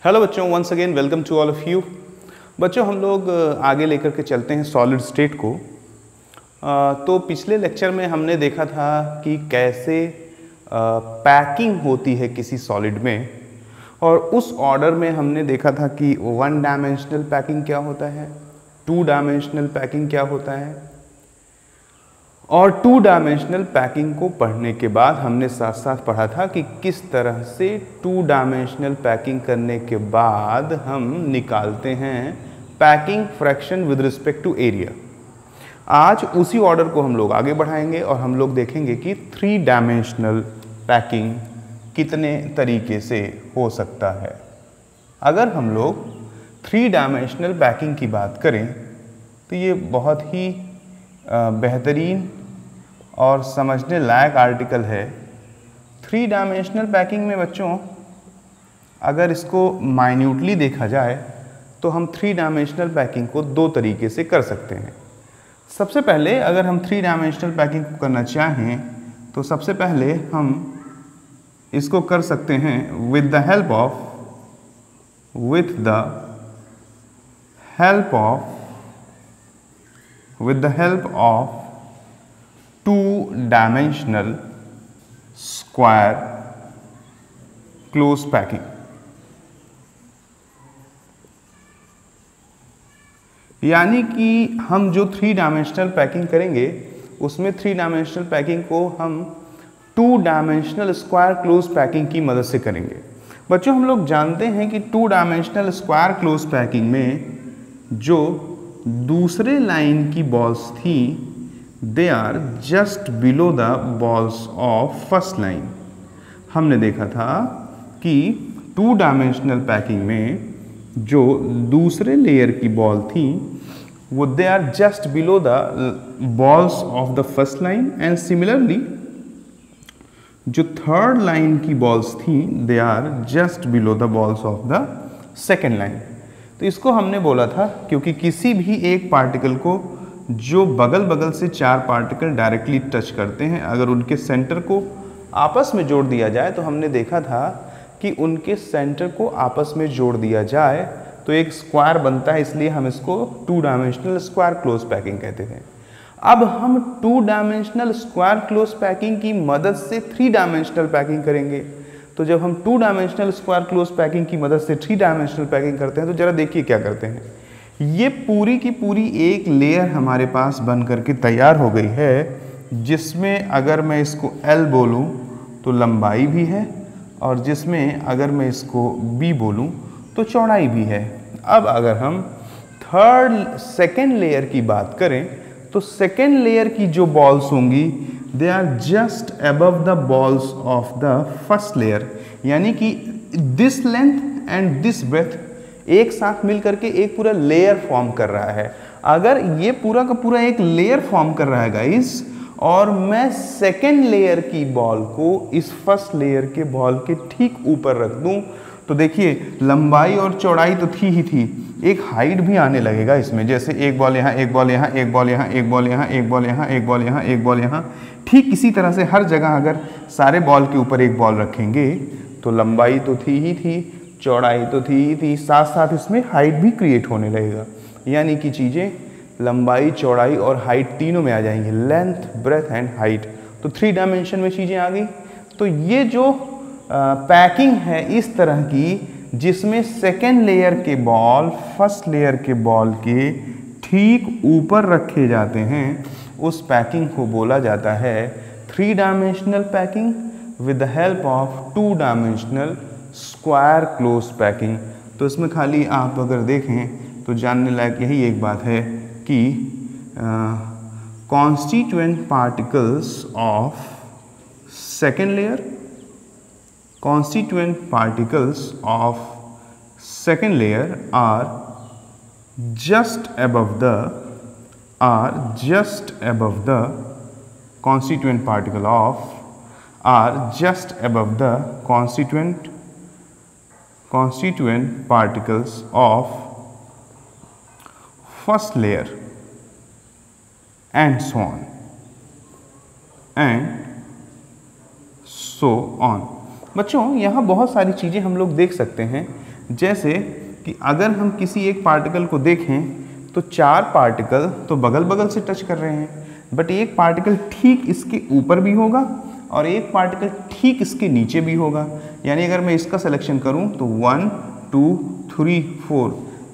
Hello बच्चों, once again welcome to all of you. बच्चों, हम लोग आगे लेकर के चलते हैं सॉलिड स्टेट को। तो पिछले लेक्चर में हमने देखा था कि कैसे पैकिंग होती है किसी सॉलिड में, और उस ऑर्डर में हमने देखा था कि वन डायमेंशनल पैकिंग क्या होता है, टू डायमेंशनल पैकिंग क्या होता है, और टू डायमेंशनल पैकिंग को पढ़ने के बाद हमने साथ साथ पढ़ा था कि किस तरह से टू डायमेंशनल पैकिंग करने के बाद हम निकालते हैं packing fraction with respect to area. आज उसी ऑर्डर को हम लोग आगे बढ़ाएंगे और हम लोग देखेंगे कि थ्री डायमेंशनल पैकिंग कितने तरीके से हो सकता है। अगर हम लोग थ्री डायमेंशनल पैकिंग की बात करें तो ये बहुत ही बेहतरीन और समझने लायक आर्टिकल है। थ्री डायमेंशनल पैकिंग में बच्चों, अगर इसको माइन्यूटली देखा जाए तो हम थ्री डायमेंशनल पैकिंग को दो तरीके से कर सकते हैं। सबसे पहले अगर हम थ्री डायमेंशनल पैकिंग को करना चाहें तो सबसे पहले हम इसको कर सकते हैं with the help of to dimensional square close packing. यानी कि हम जो थ्री डायमेंशनल पैकिंग करेंगे उसमें थ्री डायमेंशनल पैकिंग को हम to dimensional square close packing की मदद से करेंगे। बच्चों, हम लोग जानते हैं कि two dimensional square close packing में जो दूसरे लाइन की बॉल्स थी they are just below the balls of first line. हमने देखा था कि टू डायमेंशनल पैकिंग में जो दूसरे लेयर की बॉल थी वो they are just below the balls of the first line, and similarly जो थर्ड लाइन की बॉल्स थी they are just below the balls of the second line. तो इसको हमने बोला था क्योंकि किसी भी एक पार्टिकल को जो बगल बगल से चार पार्टिकल डायरेक्टली टच करते हैं, अगर उनके सेंटर को आपस में जोड़ दिया जाए तो हमने देखा था कि उनके सेंटर को आपस में जोड़ दिया जाए तो एक स्क्वायर बनता है, इसलिए हम इसको to dimensional square close packing कहते थे। अब हम to dimensional square close packing की मदद से थ्री डायमेंशनल पैकिंग करेंगे। तो जब हम to dimensional square close packing की मदद से थ्री डायमेंशनल पैकिंग करते हैं तो जरा देखिए क्या करते हैं। ये पूरी की पूरी एक लेयर हमारे पास बन करके तैयार हो गई है, जिसमें अगर मैं इसको L बोलूं तो लंबाई भी है, और जिसमें अगर मैं इसको B बोलूं तो चौड़ाई भी है। अब अगर हम सेकेंड लेयर की बात करें तो सेकेंड लेयर की जो बॉल्स होंगी they are just above the balls of the first layer. यानी कि this length and this breadth एक साथ मिल करके एक पूरा लेयर फॉर्म कर रहा है। अगर ये पूरा का पूरा एक लेयर फॉर्म कर रहा है गाइस, और मैं सेकेंड लेयर की बॉल को इस फर्स्ट लेयर के बॉल के ठीक ऊपर रख दूं तो देखिए लंबाई और चौड़ाई तो थी ही थी, एक हाइट भी आने लगेगा इसमें। जैसे एक बॉल यहाँ, एक बॉल यहाँ, एक बॉल यहाँ, एक बॉल यहाँ, एक बॉल यहाँ, एक बॉल यहाँ, एक बॉल यहाँ, ठीक इसी तरह से हर जगह अगर सारे बॉल के ऊपर एक बॉल रखेंगे तो लंबाई तो थी ही थी, चौड़ाई तो थी ही थी, साथ साथ इसमें हाइट भी क्रिएट होने लगेगा। यानी कि चीज़ें लंबाई, चौड़ाई और हाइट तीनों में आ जाएंगी, लेंथ, ब्रेथ एंड हाइट। तो थ्री डायमेंशन में चीज़ें आ गई। तो ये जो पैकिंग है इस तरह की जिसमें सेकेंड लेयर के बॉल फर्स्ट लेयर के बॉल के ठीक ऊपर रखे जाते हैं, उस पैकिंग को बोला जाता है three dimensional packing with the help of to dimensional square close packing. तो इसमें खाली आप अगर देखें तो जानने लायक यही एक बात है कि constituent particles of second layer, constituent particles of second layer are just above the constituent particle of constituent particles of first layer and so on। बच्चों, यहाँ बहुत सारी चीज़ें हम लोग देख सकते हैं जैसे कि अगर हम किसी एक पार्टिकल को देखें तो 4 पार्टिकल तो बगल बगल से टच कर रहे हैं, बट एक पार्टिकल ठीक इसके ऊपर भी होगा और एक पार्टिकल ठीक इसके नीचे भी होगा। यानी अगर मैं इसका सिलेक्शन करूं तो 1 2 3 4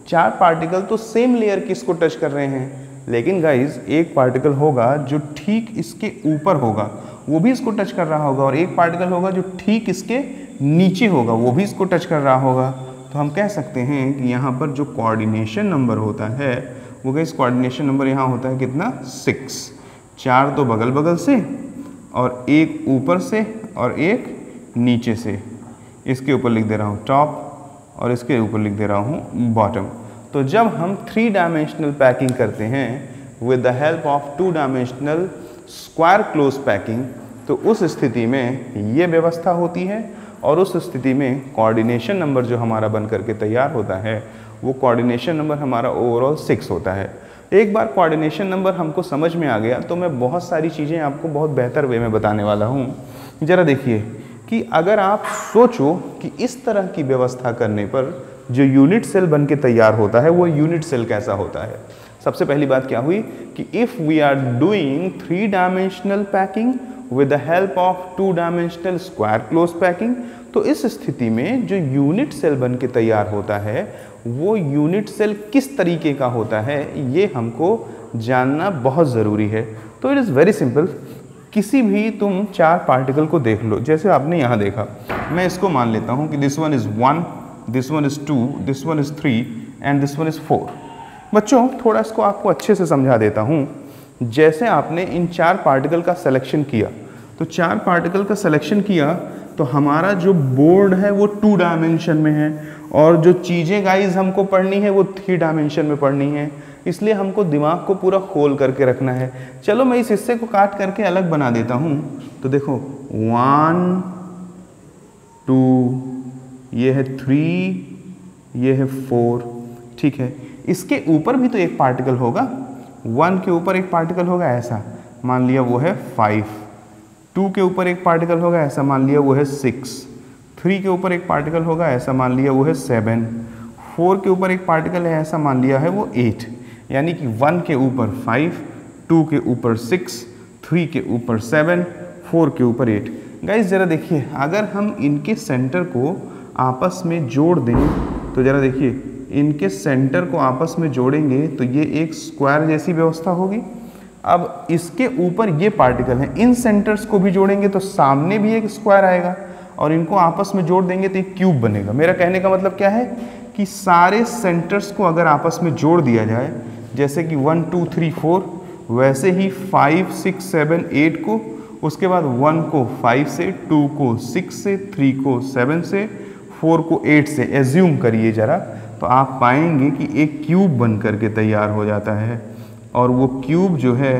4 पार्टिकल तो सेम लेयर की इसको टच कर रहे हैं, लेकिन गाइज एक पार्टिकल होगा जो ठीक इसके ऊपर होगा, वो भी इसको टच कर रहा होगा, और एक पार्टिकल होगा जो ठीक इसके नीचे होगा, वो भी इसको टच कर रहा होगा। तो हम कह सकते हैं कि यहाँ पर जो कोऑर्डिनेशन नंबर होता है वो गाइज कोऑर्डिनेशन नंबर यहाँ होता है कितना 6। 4 तो बगल बगल से और एक ऊपर से और एक नीचे से, इसके ऊपर लिख दे रहा हूँ टॉप और इसके ऊपर लिख दे रहा हूँ बॉटम। तो जब हम 3 डायमेंशनल पैकिंग करते हैं with the help of 2 dimensional square close packing, तो उस स्थिति में ये व्यवस्था होती है और उस स्थिति में कोऑर्डिनेशन नंबर जो हमारा बन करके तैयार होता है वो कोऑर्डिनेशन नंबर हमारा ओवरऑल 6 होता है। एक बार कोऑर्डिनेशन नंबर हमको समझ में आ गया तो मैं बहुत सारी चीज़ें आपको बहुत बेहतर वे में बताने वाला हूँ। ज़रा देखिए कि अगर आप सोचो कि इस तरह की व्यवस्था करने पर जो यूनिट सेल बन के तैयार होता है वो यूनिट सेल कैसा होता है। सबसे पहली बात क्या हुई कि if we are doing 3 dimensional packing with the help of 2 dimensional square close packing, तो इस स्थिति में जो यूनिट सेल बन के तैयार होता है वो यूनिट सेल किस तरीके का होता है ये हमको जानना बहुत ज़रूरी है। तो इट इज़ वेरी सिंपल। किसी भी तुम 4 पार्टिकल को देख लो, जैसे आपने यहाँ देखा, मैं इसको मान लेता हूँ कि this one is 1, this one is 2, this one is 3 and this one is 4। बच्चों थोड़ा इसको आपको अच्छे से समझा देता हूँ। जैसे आपने इन 4 पार्टिकल का सिलेक्शन किया, तो 4 पार्टिकल का सिलेक्शन किया तो हमारा जो बोर्ड है वो 2 डायमेंशन में है और जो चीज़ें गाइज हमको पढ़नी है वो 3 डायमेंशन में पढ़नी है, इसलिए हमको दिमाग को पूरा खोल करके रखना है। चलो मैं इस हिस्से को काट करके अलग बना देता हूँ। तो देखो 1 2, ये है 3, ये है 4, ठीक है। इसके ऊपर भी तो एक पार्टिकल होगा, 1 के ऊपर एक पार्टिकल होगा ऐसा, मान लिया वो है 5, 2 के ऊपर एक पार्टिकल होगा ऐसा, मान लिया वो है 6, 3 के ऊपर एक पार्टिकल होगा ऐसा, मान लिया वो है 7, 4 के ऊपर एक पार्टिकल है ऐसा, मान लिया है वो 8। यानी कि 1 के ऊपर 5, 2 के ऊपर 6, 3 के ऊपर 7, 4 के ऊपर 8। गाइस ज़रा देखिए, अगर हम इनके सेंटर को आपस में जोड़ दें तो ज़रा देखिए, इनके सेंटर को आपस में जोड़ेंगे तो ये एक स्क्वायर जैसी व्यवस्था होगी। अब इसके ऊपर ये पार्टिकल हैं, इन सेंटर्स को भी जोड़ेंगे तो सामने भी एक स्क्वायर आएगा और इनको आपस में जोड़ देंगे तो एक क्यूब बनेगा। मेरा कहने का मतलब क्या है कि सारे सेंटर्स को अगर आपस में जोड़ दिया जाए, जैसे कि 1 2 3 4, वैसे ही 5 6 7 8 को, उसके बाद 1 को 5 से, 2 को 6 से, 3 को 7 से, 4 को 8 से एज्यूम करिए ज़रा, तो आप पाएंगे कि एक क्यूब बन करके तैयार हो जाता है। और वो क्यूब जो है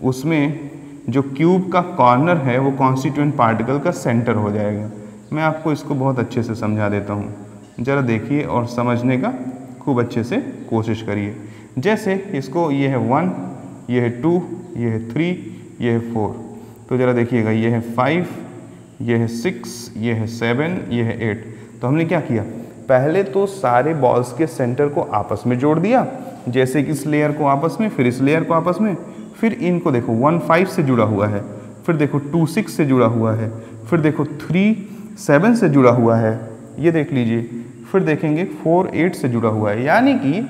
उसमें जो क्यूब का कॉर्नर है वो कॉन्स्टिट्यूएंट पार्टिकल का सेंटर हो जाएगा। मैं आपको इसको बहुत अच्छे से समझा देता हूँ, ज़रा देखिए और समझने का खूब अच्छे से कोशिश करिए। जैसे इसको ये है 1, ये है 2, ये है 3, ये है 4, तो ज़रा देखिएगा, ये है 5, ये है 6, ये है 7, ये है 8। तो हमने क्या किया, पहले तो सारे बॉल्स के सेंटर को आपस में जोड़ दिया, जैसे कि इस लेयर को आपस में, फिर इस लेयर को आपस में, फिर इनको देखो 1 5 से जुड़ा हुआ है, फिर देखो 2 6 से जुड़ा हुआ है, फिर देखो 3 7 से जुड़ा हुआ है, ये देख लीजिए, फिर देखेंगे 4 8 से जुड़ा हुआ है। यानी कि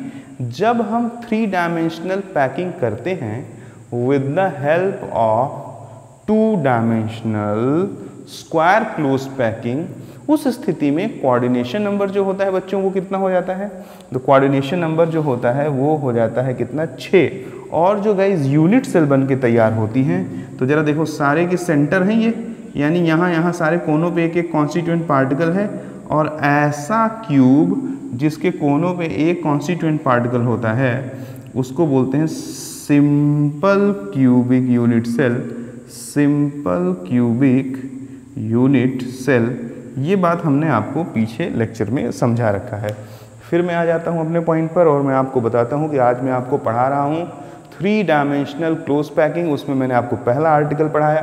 जब हम 3 डायमेंशनल पैकिंग करते हैं with the help of 2 dimensional square close packing, उस स्थिति में कोऑर्डिनेशन नंबर जो होता है बच्चों वो कितना हो जाता है, तो कोऑर्डिनेशन नंबर जो होता है वो हो जाता है कितना 6। और जो गाइस यूनिट सेल बन के तैयार होती हैं, तो ज़रा देखो सारे के सेंटर हैं ये, यानी यहाँ सारे कोनों पे एक एक कॉन्स्टिट्यूएंट पार्टिकल है, और ऐसा क्यूब जिसके कोनों पे एक कॉन्स्टिट्यूएंट पार्टिकल होता है उसको बोलते हैं simple cubic unit cell. Simple cubic unit cell, ये बात हमने आपको पीछे लेक्चर में समझा रखा है। फिर मैं आ जाता हूँ अपने पॉइंट पर और मैं आपको बताता हूँ कि आज मैं आपको पढ़ा रहा हूँ 3 डायमेंशनल क्लोज पैकिंग। उसमें मैंने आपको पहला आर्टिकल पढ़ाया।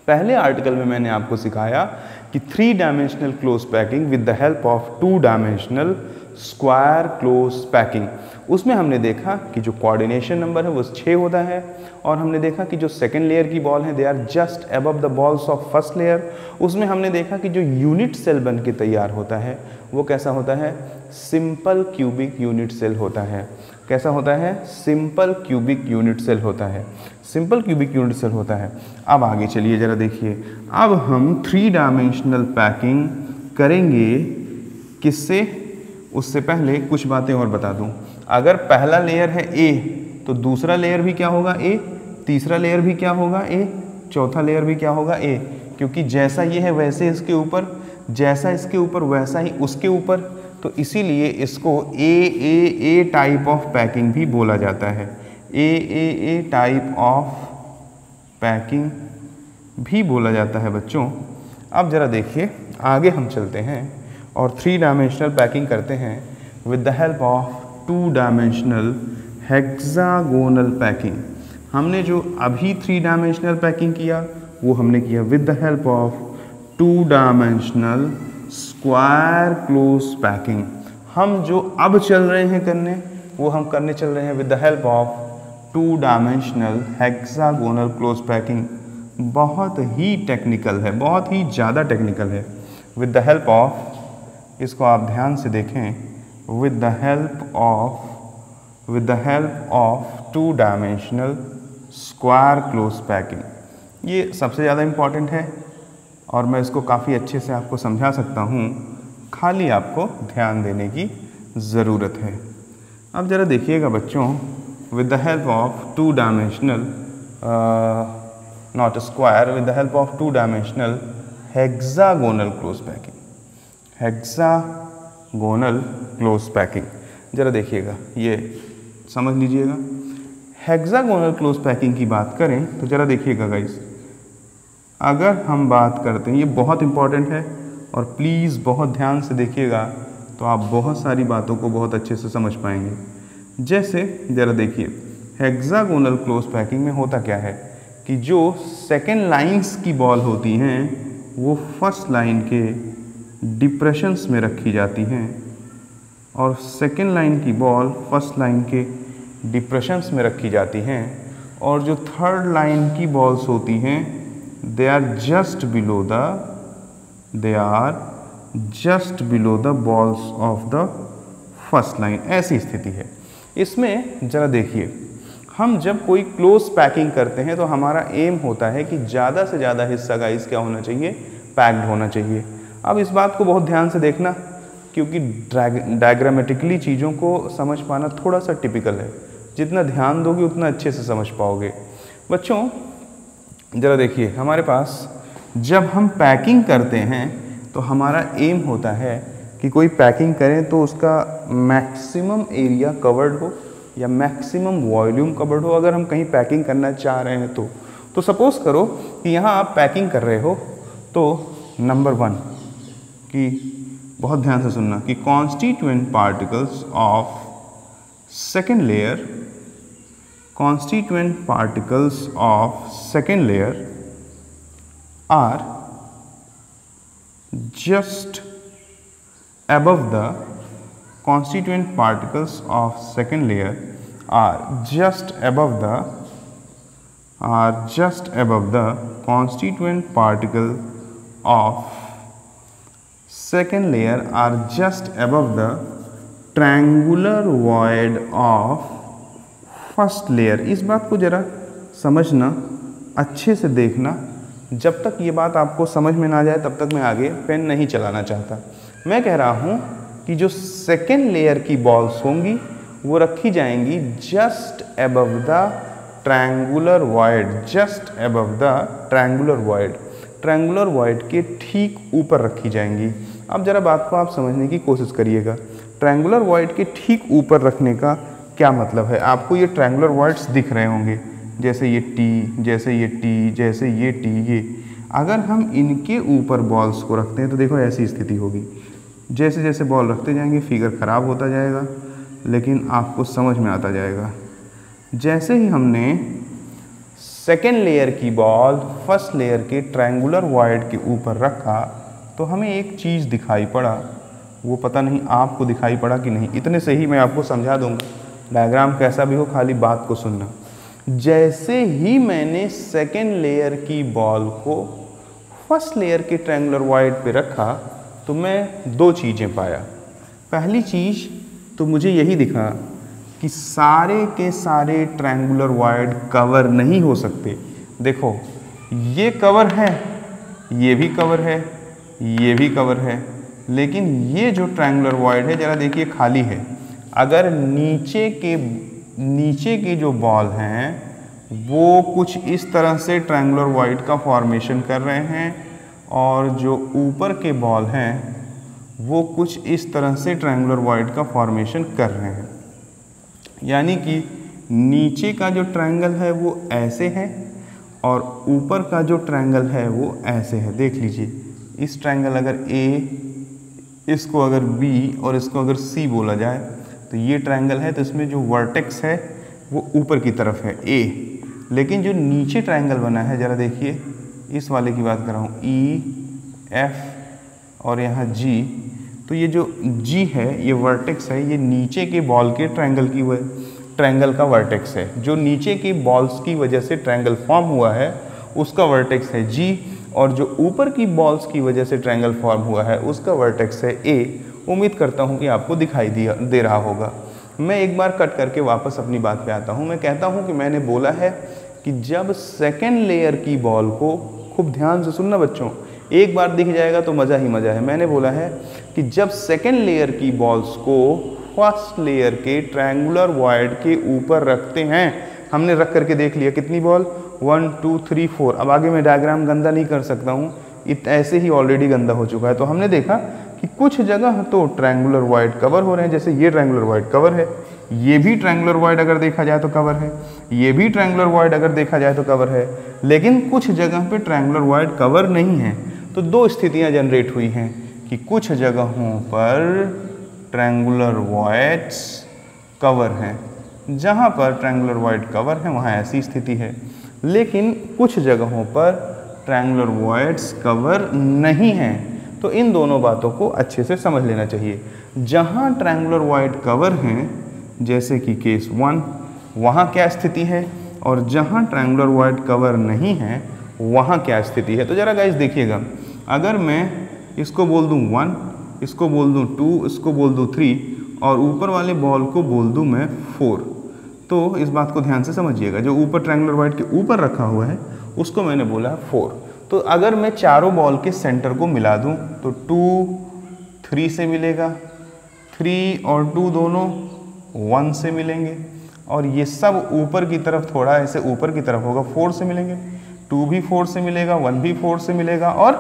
पहले आर्टिकल में मैंने आपको सिखाया कि 3 dimensional close packing with the help of 2 dimensional square close packing, उसमें हमने देखा कि जो कोऑर्डिनेशन नंबर है वो 6 होता है, और हमने देखा कि जो सेकेंड लेयर की बॉल है they are just above the balls of first layer. उसमें हमने देखा कि जो यूनिट सेल बन के तैयार होता है वो कैसा होता है, सिंपल क्यूबिक यूनिट सेल होता है। कैसा होता है, सिंपल क्यूबिक यूनिट सेल होता है, सिंपल क्यूबिक यूनिट सेल होता है। अब आगे चलिए जरा देखिए, अब हम 3 डायमेंशनल पैकिंग करेंगे किससे, उससे पहले कुछ बातें और बता दूं। अगर पहला लेयर है ए तो दूसरा लेयर भी क्या होगा, ए, तीसरा लेयर भी क्या होगा, ए, चौथा लेयर भी क्या होगा, ए, क्योंकि जैसा ये है वैसे इसके ऊपर, जैसा इसके ऊपर वैसा ही उसके ऊपर, तो इसीलिए इसको ए टाइप ऑफ पैकिंग भी बोला जाता है, ए टाइप ऑफ पैकिंग भी बोला जाता है बच्चों। अब जरा देखिए आगे हम चलते हैं और 3 डायमेंशनल पैकिंग करते हैं with the help of 2 dimensional hexagonal packing. हमने जो अभी 3 डायमेंशनल पैकिंग किया वो हमने किया with the help of 2 dimensional square close packing. हम जो अब चल रहे हैं करने वो हम करने चल रहे हैं with the help of 2 dimensional hexagonal close packing. बहुत ही टेक्निकल है, बहुत ही ज़्यादा टेक्निकल है। विद द हेल्प ऑफ, इसको आप ध्यान से देखें, with the help of 2 dimensional square close packing. ये सबसे ज़्यादा इम्पॉर्टेंट है और मैं इसको काफ़ी अच्छे से आपको समझा सकता हूँ, खाली आपको ध्यान देने की ज़रूरत है। अब ज़रा देखिएगा बच्चों, with the help of 2 dimensional not square, with the help of 2 dimensional hexagonal close packing, hexagonal close packing. ज़रा देखिएगा, ये समझ लीजिएगा। हेक्सागोनल क्लोज पैकिंग की बात करें तो ज़रा देखिएगा गाइस, अगर हम बात करते हैं, ये बहुत इंपॉर्टेंट है और प्लीज़ बहुत ध्यान से देखिएगा तो आप बहुत सारी बातों को बहुत अच्छे से समझ पाएंगे। जैसे ज़रा देखिए, हेक्सागोनल क्लोज पैकिंग में होता क्या है कि जो सेकेंड लाइंस की बॉल होती हैं वो फर्स्ट लाइन के डिप्रेशंस में रखी जाती हैं और सेकेंड लाइन की बॉल फर्स्ट लाइन के डिप्रेशंस में रखी जाती हैं, और जो थर्ड लाइन की बॉल्स होती हैं they are just below the balls of the first line. ऐसी स्थिति है। इसमें ज़रा देखिए, हम जब कोई क्लोज पैकिंग करते हैं तो हमारा एम होता है कि ज़्यादा से ज़्यादा हिस्सा गाइस क्या होना चाहिए, पैक्ड होना चाहिए। अब इस बात को बहुत ध्यान से देखना, क्योंकि डायग्रामेटिकली चीज़ों को समझ पाना थोड़ा सा टिपिकल है। जितना ध्यान दोगे उतना अच्छे से समझ पाओगे। बच्चों ज़रा देखिए, हमारे पास जब हम पैकिंग करते हैं तो हमारा एम होता है कि कोई पैकिंग करें तो उसका मैक्सिमम एरिया कवर्ड हो या मैक्सिमम वॉल्यूम कवर्ड हो। अगर हम कहीं पैकिंग करना चाह रहे हैं तो सपोज़ करो कि यहाँ आप पैकिंग कर रहे हो, तो नंबर 1 कि बहुत ध्यान से सुनना कि constituent particles of second layer, constituent particles of second layer are just above the constituent particles of second layer are just above the constituent particle of second layer are just above the triangular void of first layer. इस बात को ज़रा समझना, अच्छे से देखना। जब तक ये बात आपको समझ में ना जाए तब तक मैं आगे पेन नहीं चलाना चाहता। मैं कह रहा हूँ कि जो सेकेंड लेयर की बॉल्स होंगी वो रखी जाएंगी just above the triangular void, just above the triangular void, triangular void के ठीक ऊपर रखी जाएंगी। अब ज़रा बात को आप समझने की कोशिश करिएगा। ट्रायंगुलर वॉइड के ठीक ऊपर रखने का क्या मतलब है। आपको ये ट्रायंगुलर वॉइड्स दिख रहे होंगे, जैसे ये टी, जैसे ये टी, जैसे ये टी, ये अगर हम इनके ऊपर बॉल्स को रखते हैं तो देखो ऐसी स्थिति होगी। जैसे जैसे बॉल रखते जाएंगे फिगर ख़राब होता जाएगा, लेकिन आपको समझ में आता जाएगा। जैसे ही हमने सेकेंड लेयर की बॉल फर्स्ट लेयर के ट्रायंगुलर वॉइड के ऊपर रखा तो हमें एक चीज़ दिखाई पड़ा, वो पता नहीं आपको दिखाई पड़ा कि नहीं। इतने से ही मैं आपको समझा दूंगा, डायग्राम कैसा भी हो खाली बात को सुनना। जैसे ही मैंने सेकेंड लेयर की बॉल को फर्स्ट लेयर के ट्रायंगुलर वॉइड पे रखा तो मैं दो चीज़ें पाया। पहली चीज़ तो मुझे यही दिखा कि सारे के सारे ट्रायंगुलर वॉइड कवर नहीं हो सकते। देखो ये कवर है, ये भी कवर है, ये भी कवर है, लेकिन ये जो ट्रायंगुलर वॉइड है ज़रा देखिए खाली है। अगर नीचे के जो बॉल हैं वो कुछ इस तरह से ट्रायंगुलर वॉइड का फॉर्मेशन कर रहे हैं और जो ऊपर के बॉल हैं वो कुछ इस तरह से ट्रायंगुलर वॉइड का फॉर्मेशन कर रहे हैं, यानी कि नीचे का जो ट्रायंगल है वो ऐसे है और ऊपर का जो ट्रायंगल है वो ऐसे है। देख लीजिए, इस ट्रायंगल अगर ए, इसको अगर बी और इसको अगर सी बोला जाए तो ये ट्रायंगल है, तो इसमें जो वर्टेक्स है वो ऊपर की तरफ है ए, लेकिन जो नीचे ट्रायंगल बना है ज़रा देखिए, इस वाले की बात कर रहा हूँ, ई एफ और यहाँ जी, तो ये जो जी है ये वर्टेक्स है, ये नीचे के बॉल के ट्रायंगल का वर्टेक्स है। जो नीचे की बॉल्स की वजह से ट्रायंगल फॉर्म हुआ है उसका वर्टेक्स है जी, और जो ऊपर की बॉल्स की वजह से ट्रायंगल फॉर्म हुआ है उसका वर्टेक्स है ए। उम्मीद करता हूँ कि आपको दिखाई दे रहा होगा। मैं एक बार कट करके वापस अपनी बात पे आता हूँ। मैं कहता हूँ कि मैंने बोला है कि जब सेकेंड लेयर की बॉल को, खूब ध्यान से सुनना बच्चों, एक बार दिख जाएगा तो मज़ा ही मज़ा है। मैंने बोला है कि जब सेकेंड लेयर की बॉल्स को फर्स्ट लेयर के ट्रायंगुलर वॉइड के ऊपर रखते हैं, हमने रख करके देख लिया कितनी बॉल, 1 2 3 4। अब आगे मैं डायग्राम गंदा नहीं कर सकता हूँ, ऐसे ही ऑलरेडी गंदा हो चुका है। तो हमने देखा कि कुछ जगह तो ट्रायंगुलर वॉइड कवर हो रहे हैं, जैसे ये ट्रायंगुलर वॉइड कवर है, ये भी ट्रायंगुलर वॉइड अगर देखा जाए तो कवर है, ये भी ट्रायंगुलर वॉइड अगर देखा जाए तो कवर है, लेकिन कुछ जगह पे ट्रायंगुलर वॉइड कवर नहीं है। तो दो स्थितियाँ जनरेट हुई हैं कि कुछ जगहों पर ट्रायंगुलर वॉइड्स कवर हैं, जहाँ पर ट्रायंगुलर वॉइड कवर है वहाँ ऐसी स्थिति है, लेकिन कुछ जगहों पर ट्रायंगुलर वॉइड्स कवर नहीं हैं। तो इन दोनों बातों को अच्छे से समझ लेना चाहिए। जहाँ ट्रायंगुलर वॉइड कवर हैं, जैसे कि केस 1, वहाँ क्या स्थिति है, और जहाँ ट्रायंगुलर वॉइड कवर नहीं है वहाँ क्या स्थिति है। तो ज़रा गाइस देखिएगा, अगर मैं इसको बोल दूँ 1, इसको बोल दूँ 2, इसको बोल दूँ 3 और ऊपर वाले बॉल को बोल दूँ मैं 4, तो इस बात को ध्यान से समझिएगा। जो ऊपर ट्रायंगुलर वॉइड के ऊपर रखा हुआ है उसको मैंने बोला है 4। तो अगर मैं चारों बॉल के सेंटर को मिला दूं तो 2 3 से मिलेगा, 3 और 2 दोनों 1 से मिलेंगे, और ये सब ऊपर की तरफ थोड़ा ऐसे ऊपर की तरफ होगा, 4 से मिलेंगे, 2 भी 4 से मिलेगा, 1 भी 4 से मिलेगा और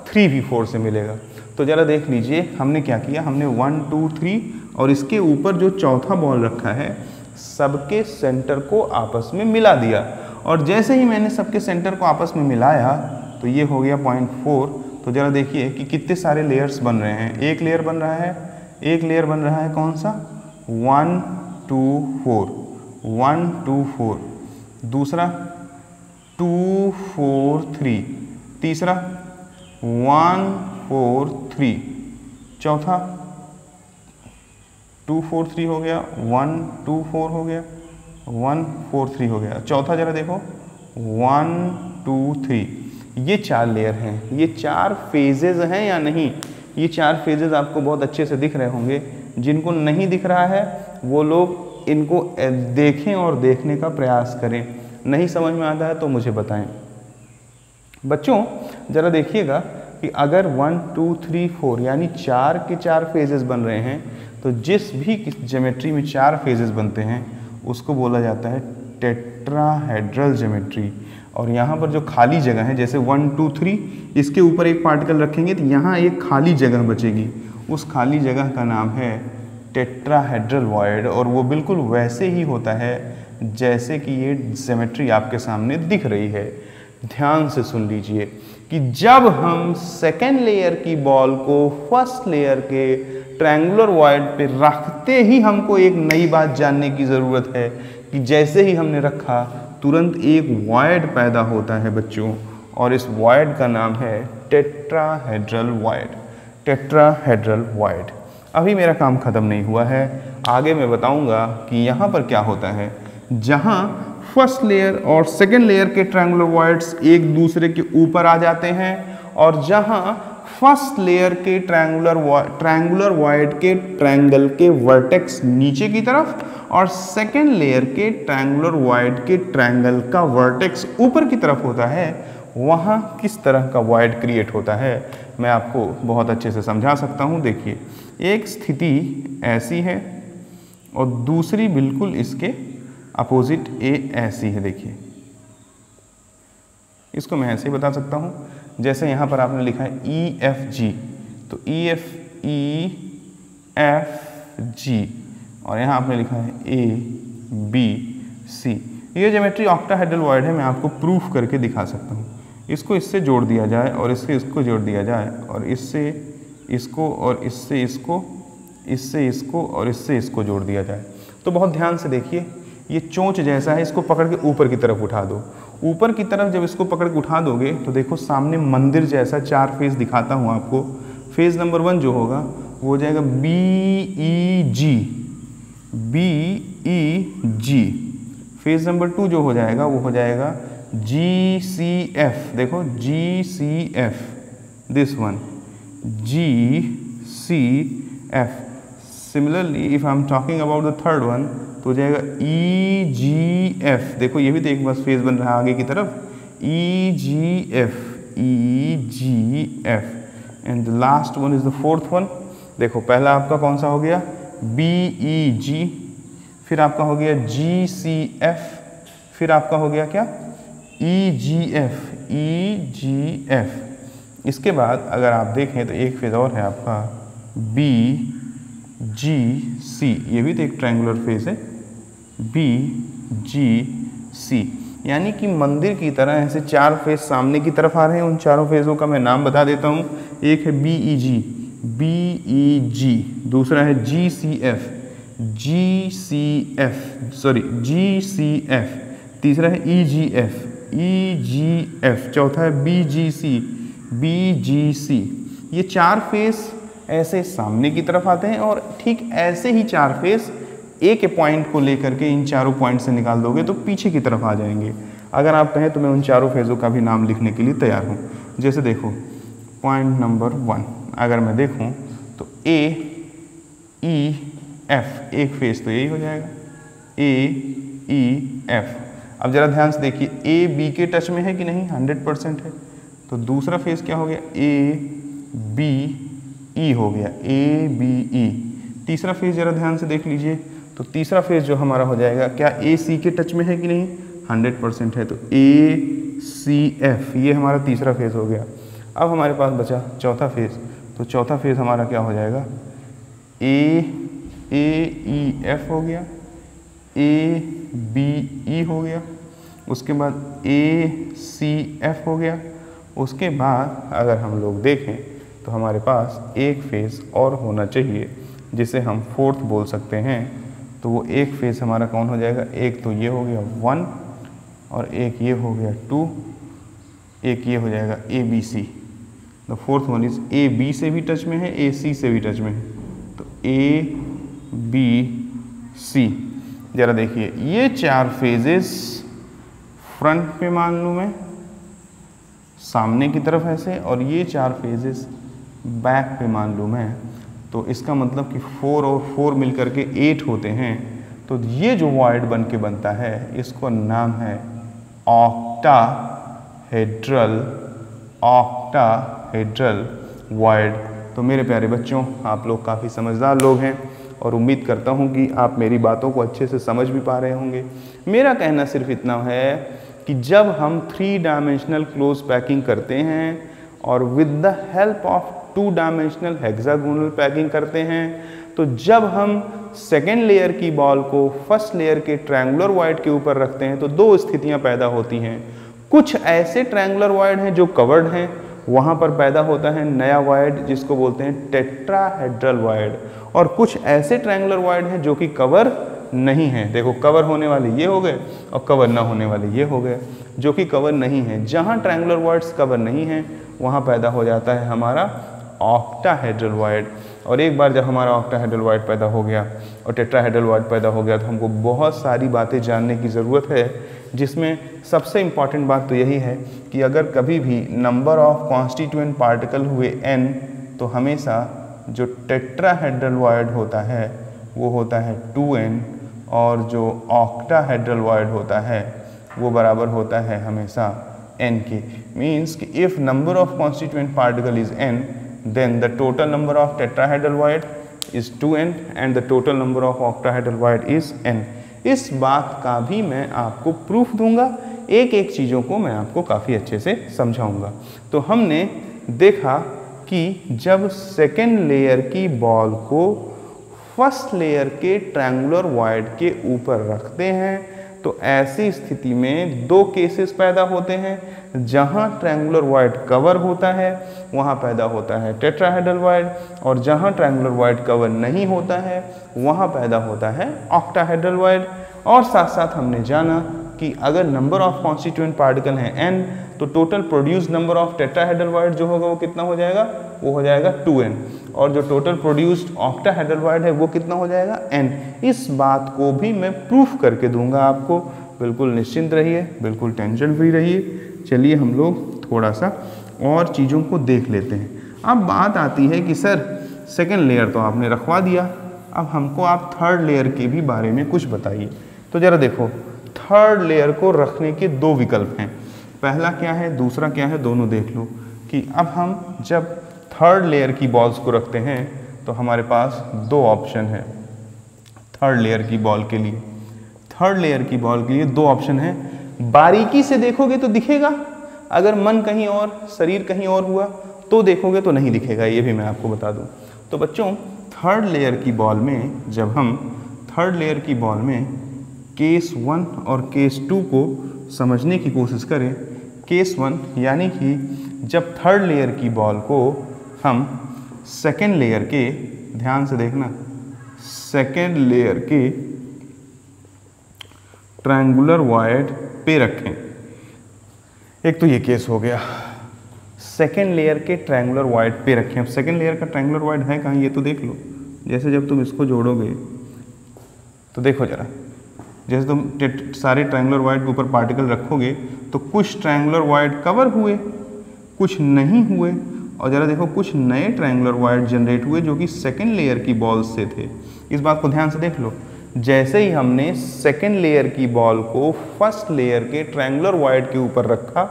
3 भी 4 से मिलेगा। तो ज़रा देख लीजिए हमने क्या किया, हमने 1 2 3 और इसके ऊपर जो चौथा बॉल रखा है सबके सेंटर को आपस में मिला दिया, और जैसे ही मैंने सबके सेंटर को आपस में मिलाया तो ये हो गया 0.4। तो ज़रा देखिए कि कितने सारे लेयर्स बन रहे हैं। एक लेयर बन रहा है, एक लेयर बन रहा है कौन सा, 1 2 4, 1 2 4, दूसरा 2 4 3, तीसरा 1 4 3, चौथा 2 4 3 हो गया, 1 2 4 हो गया, 1 4 3 हो गया, चौथा जरा देखो 1 2 3। ये 4 लेयर हैं, ये 4 फेजेस हैं या नहीं, ये 4 फेजेस आपको बहुत अच्छे से दिख रहे होंगे। जिनको नहीं दिख रहा है वो लोग इनको देखें और देखने का प्रयास करें, नहीं समझ में आता है तो मुझे बताएं। बच्चों ज़रा देखिएगा कि अगर 1 2 3 4 यानी 4 के 4 फेजेस बन रहे हैं, तो जिस भी ज्योमेट्री में 4 फेजेस बनते हैं उसको बोला जाता है टेट्राहेड्रल ज्योमेट्री। और यहाँ पर जो खाली जगह है, जैसे 1 2 3 इसके ऊपर एक पार्टिकल रखेंगे तो यहाँ एक खाली जगह बचेगी, उस खाली जगह का नाम है टेट्राहेड्रल वॉइड, और वो बिल्कुल वैसे ही होता है जैसे कि ये ज्योमेट्री आपके सामने दिख रही है। ध्यान से सुन लीजिए कि जब हम सेकेंड लेयर की बॉल को फर्स्ट लेयर के ट्रायंगुलर वॉइड पे रखते ही हमको एक नई बात जानने की ज़रूरत है कि जैसे ही हमने रखा तुरंत एक वॉइड पैदा होता है बच्चों, और इस वॉइड का नाम है टेट्राहेड्रल वॉइड, टेट्राहेड्रल वॉइड। अभी मेरा काम ख़त्म नहीं हुआ है, आगे मैं बताऊंगा कि यहाँ पर क्या होता है। जहाँ फर्स्ट लेयर और सेकेंड लेयर के ट्रायंगुलर वॉइड्स एक दूसरे के ऊपर आ जाते हैं और जहाँ फर्स्ट लेयर के ट्रायंगुलर वॉइड के ट्रायंगल के वर्टेक्स नीचे की तरफ और सेकेंड लेयर के ट्रायंगुलर वॉइड के ट्रायंगल का वर्टेक्स ऊपर की तरफ होता है, वहाँ किस तरह का वॉइड क्रिएट होता है मैं आपको बहुत अच्छे से समझा सकता हूँ। देखिए, एक स्थिति ऐसी है और दूसरी बिल्कुल इसके अपोजिट ऐसी है। देखिए, इसको मैं ऐसे ही बता सकता हूँ, जैसे यहाँ पर आपने लिखा है EFG, तो EFG और यहाँ आपने लिखा है ABC। ये ज्योमेट्री ऑक्टाहेड्रल वॉइड है, मैं आपको प्रूफ करके दिखा सकता हूँ। इसको इससे जोड़ दिया जाए और इससे इसको जोड़ दिया जाए और इससे इसको और इससे इसको, इससे इसको और इससे इसको जोड़ दिया जाए तो बहुत ध्यान से देखिए, ये चोंच जैसा है, इसको पकड़ के ऊपर की तरफ उठा दो। ऊपर की तरफ जब इसको पकड़ के उठा दोगे तो देखो सामने मंदिर जैसा 4 फेस दिखाता हूँ आपको। फेज नंबर 1 जो होगा वो हो जाएगा BEG। फेज नंबर 2 जो हो जाएगा वो हो जाएगा GCF। देखो GCF, this one GCF। Similarly if I am talking about the third one तो हो जाएगा EGF। देखो ये भी तो एक बस फेज बन रहा है आगे की तरफ, EGF and the last one is the fourth one. देखो पहला आपका कौन सा हो गया BEG, फिर आपका हो गया GCF, फिर आपका हो गया क्या EGF। इसके बाद अगर आप देखें तो एक फेज और है आपका BGC, ये भी तो एक ट्रायंगुलर फेज है BGC। यानी कि मंदिर की तरह ऐसे 4 फेज सामने की तरफ आ रहे हैं। उन चारों फेजों का मैं नाम बता देता हूँ। एक है BEG, दूसरा है GCF, GCF, तीसरा है EGF, चौथा है BGC। ये 4 फेस ऐसे सामने की तरफ आते हैं और ठीक ऐसे ही 4 फेस ए के पॉइंट को लेकर के इन चारों पॉइंट से निकाल दोगे तो पीछे की तरफ आ जाएंगे। अगर आप कहें तो मैं उन चारों फेज़ों का भी नाम लिखने के लिए तैयार हूँ। जैसे देखो पॉइंट नंबर 1 अगर मैं देखूँ तो AEF, एक फेज तो यही हो जाएगा AEF। अब ज़रा ध्यान से देखिए, AB के टच में है कि नहीं, 100% है। तो दूसरा फेज क्या हो गया ABE हो गया ABE। तीसरा फेज ज़रा ध्यान से देख लीजिए, तो तीसरा फेज जो हमारा हो जाएगा क्या AC के टच में है कि नहीं, 100% है, तो ACF, ये हमारा तीसरा फेज हो गया। अब हमारे पास बचा चौथा फेज, तो चौथा फेज हमारा क्या हो जाएगा AEF हो गया, ABE हो गया, उसके बाद ACF हो गया। उसके बाद अगर हम लोग देखें तो हमारे पास एक फेज और होना चाहिए जिसे हम फोर्थ बोल सकते हैं। तो वो एक फेज हमारा कौन हो जाएगा, एक तो ये हो गया 1 और एक ये हो गया 2, एक ये हो जाएगा ABC। The fourth one is AB से भी टच में है, AC से भी टच में है, तो ABC। ज़रा देखिए ये 4 फेजेस फ्रंट पे मान लूँ मैं, सामने की तरफ ऐसे, और ये 4 फेजेस बैक पे मान लूँ मैं, तो इसका मतलब कि 4 और 4 मिलकर के 8 होते हैं। तो ये जो वॉइड बन के बनता है इसको नाम है ऑक्टाहेड्रल वॉइड। तो मेरे प्यारे बच्चों, आप लोग काफ़ी समझदार लोग हैं और उम्मीद करता हूँ कि आप मेरी बातों को अच्छे से समझ भी पा रहे होंगे। मेरा कहना सिर्फ इतना है कि जब हम 3 डायमेंशनल क्लोज पैकिंग करते हैं और with the help of 2 dimensional hexagonal packing करते हैं, तो जब हम सेकेंड लेयर की बॉल को फर्स्ट लेयर के ट्रायंगुलर वॉइड के ऊपर रखते हैं तो 2 स्थितियां पैदा होती हैं। कुछ ऐसे ट्रायंगुलर वॉइड हैं जो कवर्ड हैं, वहां पर पैदा होता है नया वॉइड जिसको बोलते हैं टेट्राहेड्रल वॉइड, और कुछ ऐसे ट्रायंगुलर वॉइड हैं जो कि कवर नहीं है। देखो कवर होने वाले ये हो गए और कवर ना होने वाले ये हो गए, जो कि कवर नहीं है। जहाँ ट्रायंगुलर वॉइड्स कवर नहीं हैं वहाँ पैदा हो जाता है हमारा ऑक्टाहेड्रल वॉइड। और एक बार जब हमारा ऑक्टाहेड्रल वॉइड पैदा हो गया और टेट्राहेड्रल वॉइड पैदा हो गया तो हमको बहुत सारी बातें जानने की ज़रूरत है, जिसमें सबसे इम्पॉर्टेंट बात तो यही है कि अगर कभी भी नंबर ऑफ कॉन्स्टिट्यूएंट पार्टिकल हुए n, तो हमेशा जो टेट्राहेड्रल वॉइड होता है वो होता है 2n, और जो ऑक्टाहेड्रल वॉइड होता है वो बराबर होता है हमेशा n के। मीन्स कि if number of constituent particle is n, then the total number of tetrahedral void is 2n and the total number of octahedral void is n। इस बात का भी मैं आपको प्रूफ दूंगा, एक एक चीज़ों को मैं आपको काफ़ी अच्छे से समझाऊंगा। तो हमने देखा कि जब सेकेंड लेयर की बॉल को फर्स्ट लेयर के ट्रायंगुलर वॉइड के ऊपर रखते हैं तो ऐसी स्थिति में दो केसेस पैदा होते हैं। जहां ट्रायंगुलर वॉइड कवर होता है वहां पैदा होता है टेट्राहेड्रल वॉइड, और जहां ट्रायंगुलर वॉइड कवर नहीं होता है वहां पैदा होता है ऑक्टाहेड्रल वॉइड। और साथ साथ हमने जाना कि अगर नंबर ऑफ कॉन्स्टिट्यूएंट पार्टिकल हैं n, तो total produce number of tetrahedral void जो होगा वो कितना हो जाएगा, वो हो जाएगा 2n, और जो टोटल प्रोड्यूस्ड ऑक्टाहेड्रल वॉइड है वो कितना हो जाएगा n। इस बात को भी मैं प्रूफ करके दूंगा आपको, बिल्कुल निश्चिंत रहिए, बिल्कुल टेंशन फ्री रहिए। चलिए हम लोग थोड़ा सा और चीज़ों को देख लेते हैं। अब बात आती है कि सर सेकेंड लेयर तो आपने रखवा दिया, अब हमको आप थर्ड लेयर के भी बारे में कुछ बताइए। तो ज़रा देखो, थर्ड लेयर को रखने के दो विकल्प हैं, पहला क्या है दूसरा क्या है, दोनों देख लो। कि अब हम जब थर्ड लेयर की बॉल्स को रखते हैं तो हमारे पास दो ऑप्शन है थर्ड लेयर की बॉल के लिए। थर्ड लेयर की बॉल के लिए दो ऑप्शन है। बारीकी से देखोगे तो दिखेगा, अगर मन कहीं और शरीर कहीं और हुआ तो देखोगे तो नहीं दिखेगा, ये भी मैं आपको बता दूं। तो बच्चों थर्ड लेयर की बॉल में जब हम थर्ड लेयर की बॉल में केस 1 और केस 2 को समझने की कोशिश करें। केस 1 यानी कि जब थर्ड लेयर की बॉल को हम सेकेंड लेयर के, ध्यान से देखना, सेकेंड लेयर के ट्रायंगुलर वॉइड पे रखें। एक तो ये केस हो गया, सेकेंड लेयर के ट्रायंगुलर वॉइड पे रखें। अब सेकेंड लेयर का ट्रायंगुलर वॉइड है कहाँ, ये तो देख लो। जैसे जब तुम इसको जोड़ोगे तो देखो जरा, जैसे तुम सारे ट्रायंगुलर वॉइड के ऊपर पार्टिकल रखोगे तो कुछ ट्रायंगुलर वॉइड कवर हुए, कुछ नहीं हुए, और ज़रा देखो कुछ नए ट्रायंगुलर वॉइड जनरेट हुए जो कि सेकेंड लेयर की बॉल से थे। इस बात को ध्यान से देख लो। जैसे ही हमने सेकेंड लेयर की बॉल को फर्स्ट लेयर के ट्रायंगुलर वॉइड के ऊपर रखा,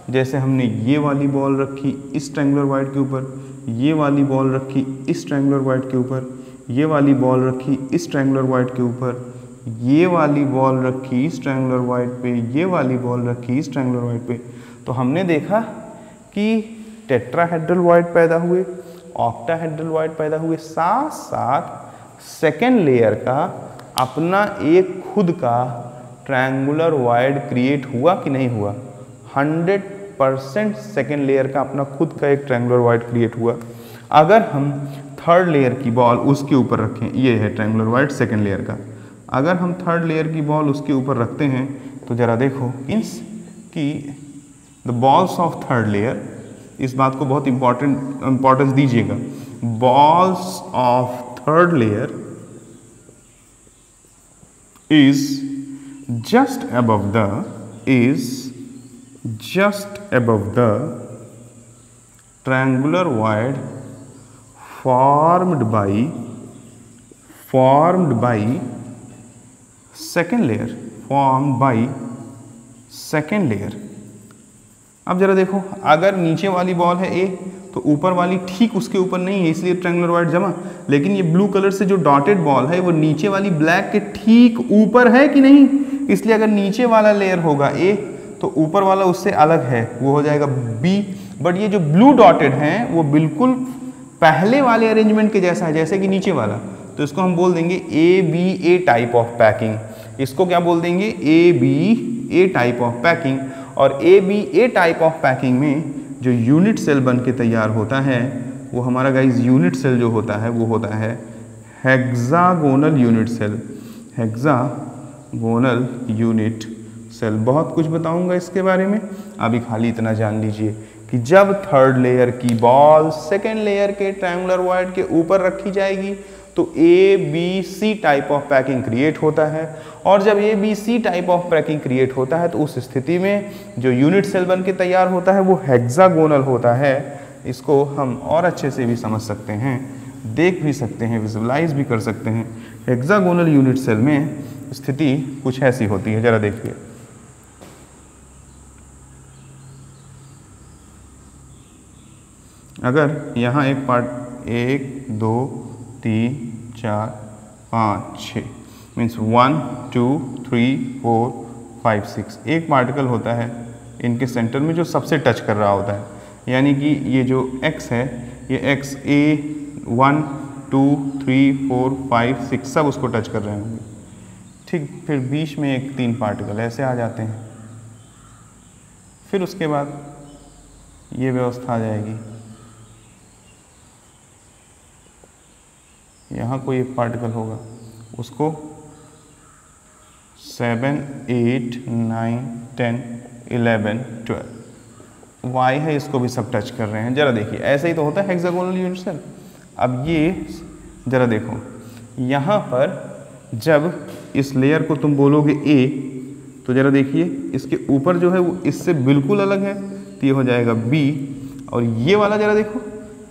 जैसे हमने ये वाली बॉल रखी इस ट्रायंगुलर वॉइड के ऊपर, ये वाली बॉल रखी इस ट्रायंगुलर वॉइड के ऊपर, ये वाली बॉल रखी इस ट्रायंगुलर वॉइड के ऊपर, ये वाली बॉल रखी इस ट्रायंगुलर वॉइड पे, ये वाली बॉल रखी इस ट्रायंगुलर वॉइड पे, तो हमने देखा कि टेट्राहेड्रल वॉइड पैदा हुए, ऑक्टाहेड्रल वॉइड पैदा हुए, साथ साथ सेकेंड लेयर का अपना एक खुद का ट्रायंगुलर वॉइड क्रिएट हुआ कि नहीं हुआ। 100% सेकेंड लेयर का अपना खुद का एक ट्रायंगुलर वॉइड क्रिएट हुआ। अगर हम थर्ड लेयर की बॉल उसके ऊपर रखें, ये है ट्रायंगुलर वॉइड सेकेंड लेयर का, अगर हम थर्ड लेयर की बॉल उसके ऊपर रखते हैं तो ज़रा देखो मीन्स कि the balls of third layer, इस बात को बहुत इंपॉर्टेंस दीजिएगा, balls of third layer is just above the triangular void formed by second layer, अब जरा देखो, अगर नीचे वाली बॉल है ए तो ऊपर वाली ठीक उसके ऊपर नहीं है, इसलिए ट्रायंगुलर वॉइड जमा। लेकिन ये ब्लू कलर से जो डॉटेड बॉल है वो नीचे वाली ब्लैक के ठीक ऊपर है कि नहीं, इसलिए अगर नीचे वाला लेयर होगा ए तो ऊपर वाला उससे अलग है, वो हो जाएगा बी। बट ये जो ब्लू डॉटेड हैं वो बिल्कुल पहले वाले अरेंजमेंट के जैसा है, जैसे कि नीचे वाला, तो इसको हम बोल देंगे A B A type of packing. इसको क्या बोल देंगे, A B A type of packing. और A B A type of packing में जो यूनिट सेल बन के तैयार होता है वो हमारा गाइस यूनिट सेल जो होता है वो होता है hexagonal unit cell, hexagonal unit cell. बहुत कुछ बताऊंगा इसके बारे में, अभी खाली इतना जान लीजिए कि जब थर्ड लेयर की बॉल सेकेंड लेयर के ट्रायंगुलर वॉइड के ऊपर रखी जाएगी तो ABC type of packing create होता है, और जब ABC type of packing create होता है तो उस स्थिति में जो यूनिट सेल बन के तैयार होता है वो हेक्सागोनल होता है। इसको हम और अच्छे से भी समझ सकते हैं, देख भी सकते हैं, विजुअलाइज भी कर सकते हैं। हेक्सागोनल यूनिट सेल में स्थिति कुछ ऐसी होती है, जरा देखिए। अगर यहाँ एक पार्ट 1 2 3 4 5 6 मीन्स 1 2 3 4 5 6 एक पार्टिकल होता है इनके सेंटर में जो सबसे टच कर रहा होता है, यानी कि ये जो x है ये x a 1 2 3 4 5 6 सब उसको टच कर रहे होंगे। ठीक, फिर बीच में एक 3 पार्टिकल ऐसे आ जाते हैं। फिर उसके बाद ये व्यवस्था आ जाएगी, यहाँ कोई एक पार्टिकल होगा उसको 7 8 9 10 11 12 y है, इसको भी सब टच कर रहे हैं। जरा देखिए ऐसे ही तो होता है हेक्सागोनल यूनिट सेल। अब ये जरा देखो, यहाँ पर जब इस लेयर को तुम बोलोगे A तो जरा देखिए इसके ऊपर जो है वो इससे बिल्कुल अलग है, तो ये हो जाएगा B। और ये वाला जरा देखो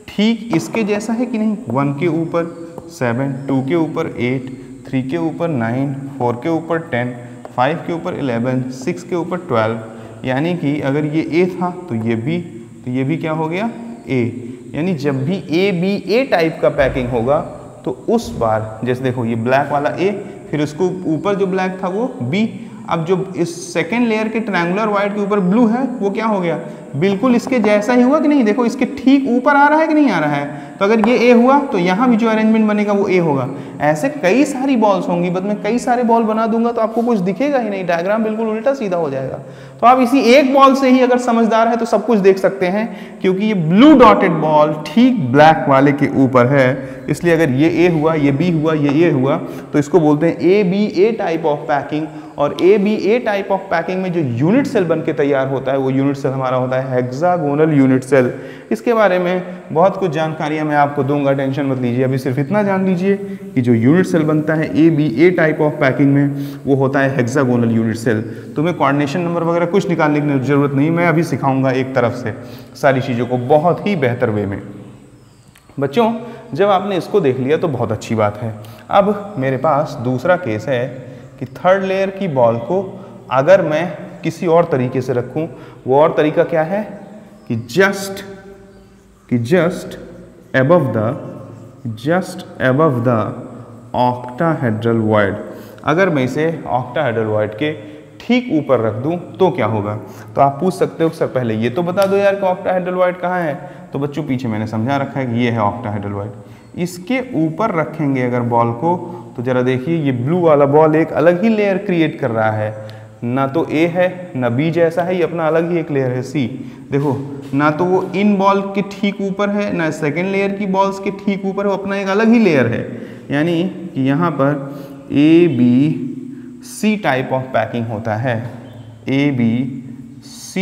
ठीक इसके जैसा है कि नहीं, 1 के ऊपर 7, 2 के ऊपर 8, 3 के ऊपर 9, 4 के ऊपर 10, 5 के ऊपर 11, 6 के ऊपर 12। यानी कि अगर ये A था तो ये B, तो ये भी क्या हो गया A। यानी जब भी A टाइप का पैकिंग होगा तो उस बार जैसे देखो ये ब्लैक वाला A, फिर उसको ऊपर जो ब्लैक था वो B। अब जो इस सेकेंड लेयर के ट्रायंगुलर वाइड के ऊपर ब्लू है वो क्या हो गया, बिल्कुल इसके जैसा ही हुआ कि नहीं। देखो इसके ठीक ऊपर आ रहा है कि नहीं आ रहा है, तो अगर ये A हुआ तो यहाँ भी जो अरेंजमेंट बनेगा वो A होगा। ऐसे कई सारी बॉल्स होंगी, बस मैं कई सारे बॉल बना दूंगा तो आपको कुछ दिखेगा ही नहीं, डायग्राम बिल्कुल उल्टा सीधा हो जाएगा। तो आप इसी एक बॉल से ही अगर समझदार है तो सब कुछ देख सकते हैं, क्योंकि ये ब्लू डॉटेड बॉल ठीक ब्लैक वाले के ऊपर है। इसलिए अगर ये A हुआ, ये B हुआ, ये A हुआ तो इसको बोलते हैं ABA टाइप ऑफ पैकिंग। और ABA टाइप ऑफ पैकिंग में जो यूनिट सेल बन के तैयार होता है वो यूनिट सेल हमारा होता है हेक्सागोनल यूनिट सेल। इसके बारे में बहुत कुछ जानकारियां मैं आपको दूंगा, टेंशन मत लीजिए। अभी सिर्फ इतना जान लीजिए कि जो यूनिट सेल बनता है ABA टाइप ऑफ पैकिंग में वो होता है हेक्सागोनल यूनिट सेल। तुम्हें कोऑर्डिनेशन नंबर वगैरह कुछ निकालने की जरूरत नहीं, मैं अभी सिखाऊंगा एक तरफ से सारी चीज़ों को बहुत ही बेहतर वे में। बच्चों जब आपने इसको देख लिया तो बहुत अच्छी बात है। अब मेरे पास दूसरा केस है कि थर्ड लेयर की बॉल को अगर मैं किसी और तरीके से रखूं, वो और तरीका क्या है कि just above the octahedral void, अगर मैं इसे ऑक्टाहेड्रल वॉइड के ठीक ऊपर रख दूं तो क्या होगा। तो आप पूछ सकते हो सर पहले ये तो बता दो यार कि ऑक्टाहेड्रल वॉइड कहाँ है। तो बच्चों पीछे मैंने समझा रखा है कि ये है ऑक्टाहेड्रल वॉइड। इसके ऊपर रखेंगे अगर बॉल को तो जरा देखिए ये ब्लू वाला बॉल एक अलग ही लेयर क्रिएट कर रहा है, ना तो A है ना B जैसा है, ये अपना अलग ही एक लेयर है C। देखो ना तो वो इन बॉल के ठीक ऊपर है ना सेकेंड लेयर की बॉल्स के ठीक ऊपर है, वो अपना एक अलग ही लेयर है। यानी कि यहाँ पर ABC टाइप ऑफ पैकिंग होता है, ABC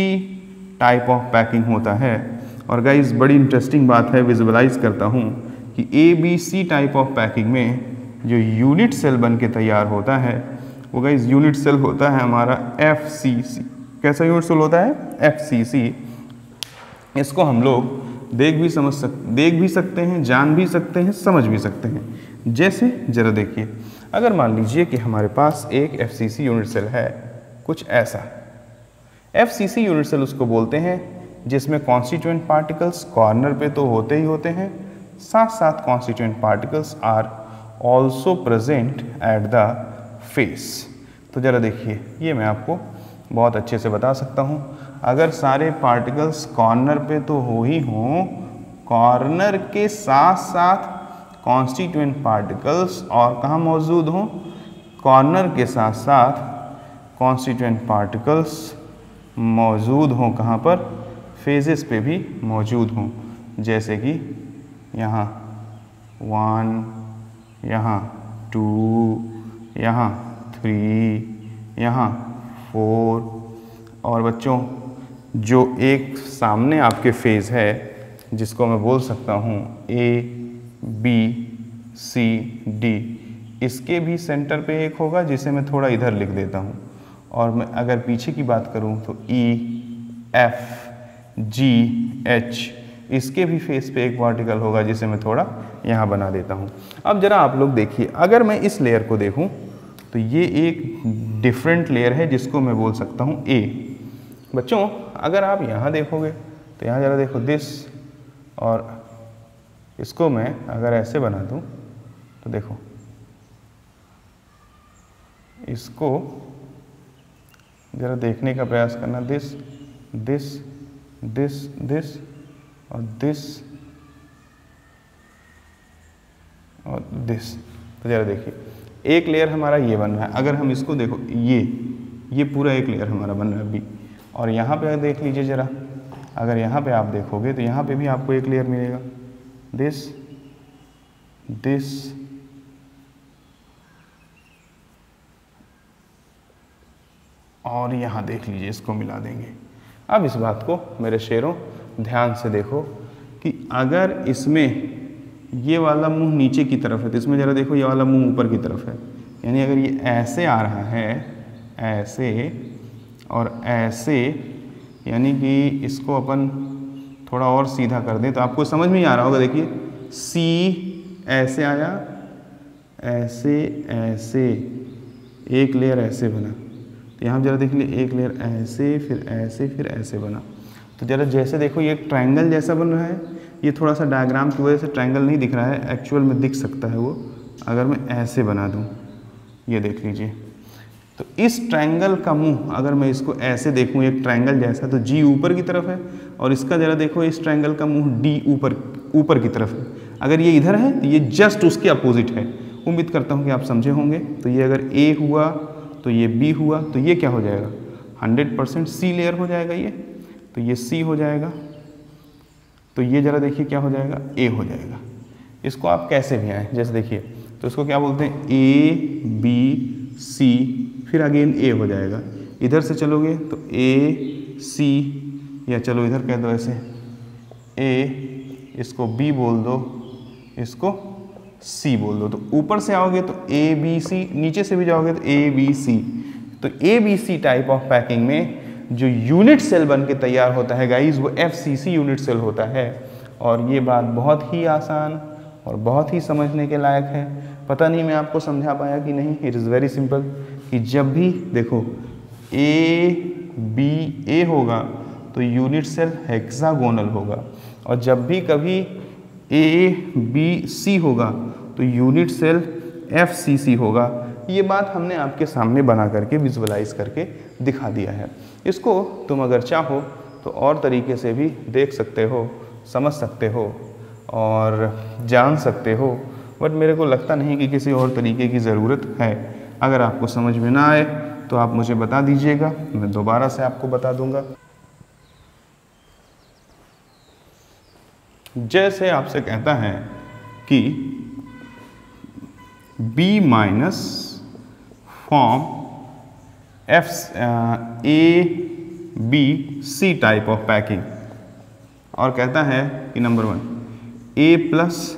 टाइप ऑफ पैकिंग होता है। और गाइस बड़ी इंटरेस्टिंग बात है, विजुअलाइज करता हूँ कि ABC टाइप ऑफ पैकिंग में जो यूनिट सेल बन के तैयार होता है वो गाइस यूनिट सेल होता है हमारा FCC। कैसा यूनिट सेल होता है FCC। इसको हम लोग देख भी सकते हैं, जान भी सकते हैं, समझ भी सकते हैं। जैसे जरा देखिए, अगर मान लीजिए कि हमारे पास एक FCC यूनिट सेल है कुछ ऐसा। FCC यूनिट सेल उसको बोलते हैं जिसमें कॉन्स्टिट्यूएंट पार्टिकल्स कॉर्नर पे तो होते ही होते हैं, साथ साथ constituent particles are also present at the face. तो जरा देखिए ये मैं आपको बहुत अच्छे से बता सकता हूँ। अगर सारे पार्टिकल्स कॉर्नर पे तो हो ही हों, कॉर्नर के साथ साथ कॉन्स्टिट्यूएंट पार्टिकल्स और कहाँ मौजूद हों, कॉर्नर के साथ साथ कॉन्स्टिट्यूएंट पार्टिकल्स मौजूद हों कहाँ पर, फेजेस पे भी मौजूद हों। जैसे कि यहाँ 1, यहाँ 2, यहाँ 3, यहाँ 4। और बच्चों जो एक सामने आपके फेज़ है जिसको मैं बोल सकता हूँ A, B, C, D, इसके भी सेंटर पे एक होगा जिसे मैं थोड़ा इधर लिख देता हूँ। और मैं अगर पीछे की बात करूँ तो E, F, G, H, इसके भी फेस पे एक वर्टिकल होगा जिसे मैं थोड़ा यहाँ बना देता हूँ। अब ज़रा आप लोग देखिए, अगर मैं इस लेयर को देखूँ तो ये एक डिफरेंट लेयर है जिसको मैं बोल सकता हूँ A। बच्चों अगर आप यहाँ देखोगे तो यहाँ ज़रा देखो दिस, और इसको मैं अगर ऐसे बना दूँ तो देखो, इसको ज़रा देखने का प्रयास करना, दिस दिस दिस दिस और दिस और दिस। तो ज़रा देखिए, एक लेयर हमारा ये बन रहा है। अगर हम इसको देखो, ये पूरा एक लेयर हमारा बन रहा है अभी। और यहाँ पे देख लीजिए ज़रा, अगर यहाँ पे आप देखोगे तो यहाँ पे भी आपको एक लेयर मिलेगा, दिस दिस और यहाँ देख लीजिए, इसको मिला देंगे। अब इस बात को मेरे शेरों ध्यान से देखो कि अगर इसमें ये वाला मुंह नीचे की तरफ है तो इसमें ज़रा देखो ये वाला मुंह ऊपर की तरफ है। यानी अगर ये ऐसे आ रहा है, ऐसे और ऐसे, यानी कि इसको अपन थोड़ा और सीधा कर दें तो आपको समझ में ही आ रहा होगा। देखिए सी ऐसे आया, ऐसे ऐसे, एक लेयर ऐसे बना। तो यहाँ ज़रा देख लीजिए, एक लेयर ऐसे, फिर ऐसे, फिर ऐसे बना। तो ज़रा जैसे देखो ये एक ट्रायंगल जैसा बन रहा है। ये थोड़ा सा डायग्राम की वजह से ट्रायंगल नहीं दिख रहा है, एक्चुअल में दिख सकता है वो अगर मैं ऐसे बना दूँ। ये देख लीजिए, तो इस ट्रायंगल का मुंह अगर मैं इसको ऐसे देखूँ एक ट्रायंगल जैसा, तो जी ऊपर की तरफ है, और इसका ज़रा देखो इस ट्रायंगल का मुंह डी ऊपर की तरफ है। अगर ये इधर है तो ये जस्ट उसके अपोजिट है। उम्मीद करता हूँ कि आप समझे होंगे। तो ये अगर ए हुआ तो ये बी हुआ, तो ये क्या हो जाएगा, 100% सी लेयर हो जाएगा ये। तो ये सी हो जाएगा, तो ये ज़रा देखिए क्या हो जाएगा, ए हो जाएगा। इसको आप कैसे भी आए, जैसे देखिए, तो इसको क्या बोलते हैं, ए बी सी, फिर अगेन ए हो जाएगा। इधर से चलोगे तो ए सी, या चलो इधर कह दो ऐसे, ए, इसको बी बोल दो, इसको सी बोल दो। तो ऊपर से आओगे तो ए बी सी, नीचे से भी जाओगे तो ए बी सी। तो A B C type of packing में जो यूनिट सेल बन के तैयार होता है गाइज, वो FCC यूनिट सेल होता है। और ये बात बहुत ही आसान और बहुत ही समझने के लायक है। पता नहीं मैं आपको समझा पाया कि नहीं। इट इज़ वेरी सिंपल कि जब भी देखो ए बी ए होगा तो यूनिट सेल हेक्सागोनल होगा, और जब भी कभी ए बी सी होगा तो यूनिट सेल FCC होगा। ये बात हमने आपके सामने बना करके विजुअलाइज करके दिखा दिया है। इसको तुम अगर चाहो तो और तरीके से भी देख सकते हो, समझ सकते हो और जान सकते हो, बट मेरे को लगता नहीं कि किसी और तरीके की ज़रूरत है। अगर आपको समझ में ना आए तो आप मुझे बता दीजिएगा, मैं दोबारा से आपको बता दूंगा। जैसे आपसे कहता है कि B minus form ABC type of packing, और कहता है कि नंबर 1 A प्लस